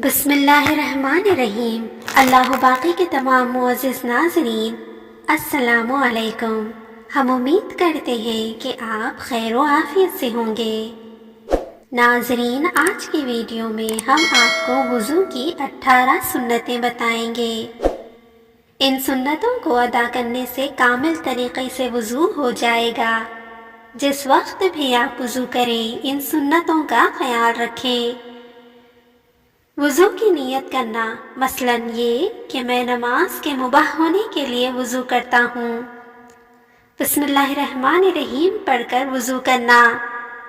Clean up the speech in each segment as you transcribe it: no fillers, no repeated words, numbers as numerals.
بسم اللہ الرحمن الرحیم۔ اللہ باقی کے تمام معزز ناظرین، السلام علیکم۔ ہم امید کرتے ہیں کہ آپ خیر و عافیت سے ہوں گے۔ ناظرین، آج کی ویڈیو میں ہم آپ کو وضو کی 18 سنتیں بتائیں گے۔ ان سنتوں کو ادا کرنے سے کامل طریقے سے وضو ہو جائے گا۔ جس وقت بھی آپ وضو کریں، ان سنتوں کا خیال رکھیں۔ وضو کی نیت کرنا، مثلاً یہ کہ میں نماز کے مباح ہونے کے لیے وضو کرتا ہوں۔ بسم اللہ الرحمن الرحیم پڑھ کر وضو کرنا۔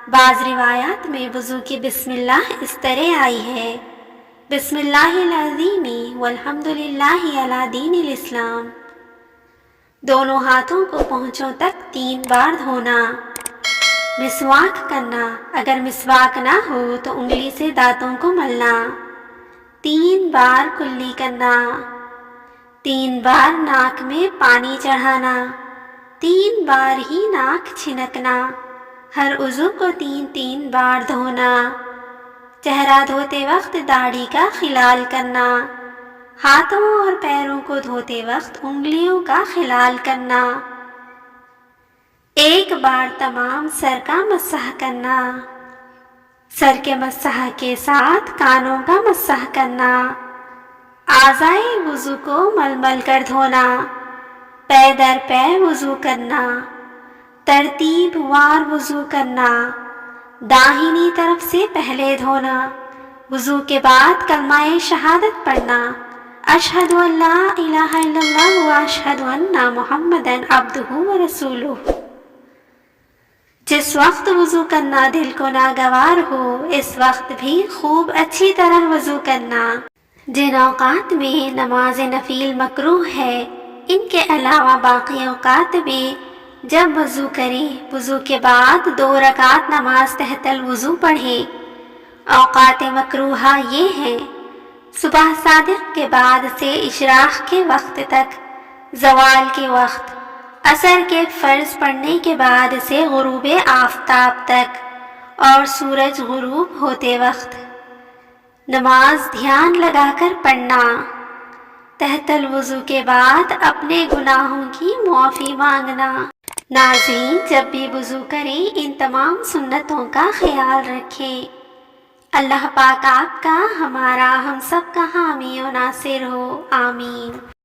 بعض روایات میں وضو کی بسم اللہ اس طرح آئی ہے: بسم اللہ العظیم والحمد للہ علی دین الاسلام۔ دونوں ہاتھوں کو پونچھوں تک 3 بار دھونا۔ مسواک کرنا، اگر مسواک نہ ہو تو انگلی سے دانتوں کو ملنا۔ 3 بار کلی کرنا۔ 3 بار ناک میں پانی چڑھانا۔ 3 بار ہی ناک چھنکنا۔ ہر عضو کو 3 بار دھونا۔ چہرہ دھوتے وقت داڑھی کا خلال کرنا۔ ہاتھوں اور پیروں کو دھوتے وقت انگلیوں کا خلال کرنا۔ 1 بار تمام سر کا مسح کرنا۔ سر کے مسح کے ساتھ کانوں کا مسح کرنا۔ اعضائے وضو کو مل مل کر دھونا۔ پے در پے وضو کرنا۔ ترتیب وار وضو کرنا۔ داہنی طرف سے پہلے دھونا۔ وضو کے بعد کلمہ شہادت پڑھنا: اشہد ان لا الہ الا اللہ و اشہد ان محمدًا عبدہ و رسولہ۔ جس وقت وضو کرنا دل کو ناگوار ہو، اس وقت بھی خوب اچھی طرح وضو کرنا۔ جن اوقات میں نماز نفل مکروہ ہے، ان کے علاوہ باقی اوقات میں جب وضو کریں، وضو کے بعد 2 رکعت نماز تحت الوضو پڑھیں۔ اوقات مکروہہ یہ ہیں: صبح صادق کے بعد سے اشراق کے وقت تک، زوال کے وقت، عصر کے فرض پڑھنے کے بعد سے غروب آفتاب تک، اور سورج غروب ہوتے وقت۔ نماز دھیان لگا کر پڑھنا۔ تحت الوضو کے بعد اپنے گناہوں کی معافی مانگنا۔ ناظرین، جب بھی وضو کریں ان تمام سنتوں کا خیال رکھیں۔ اللہ پاک آپ کا، ہمارا، ہم سب کا حامی و ناصر ہو، آمین۔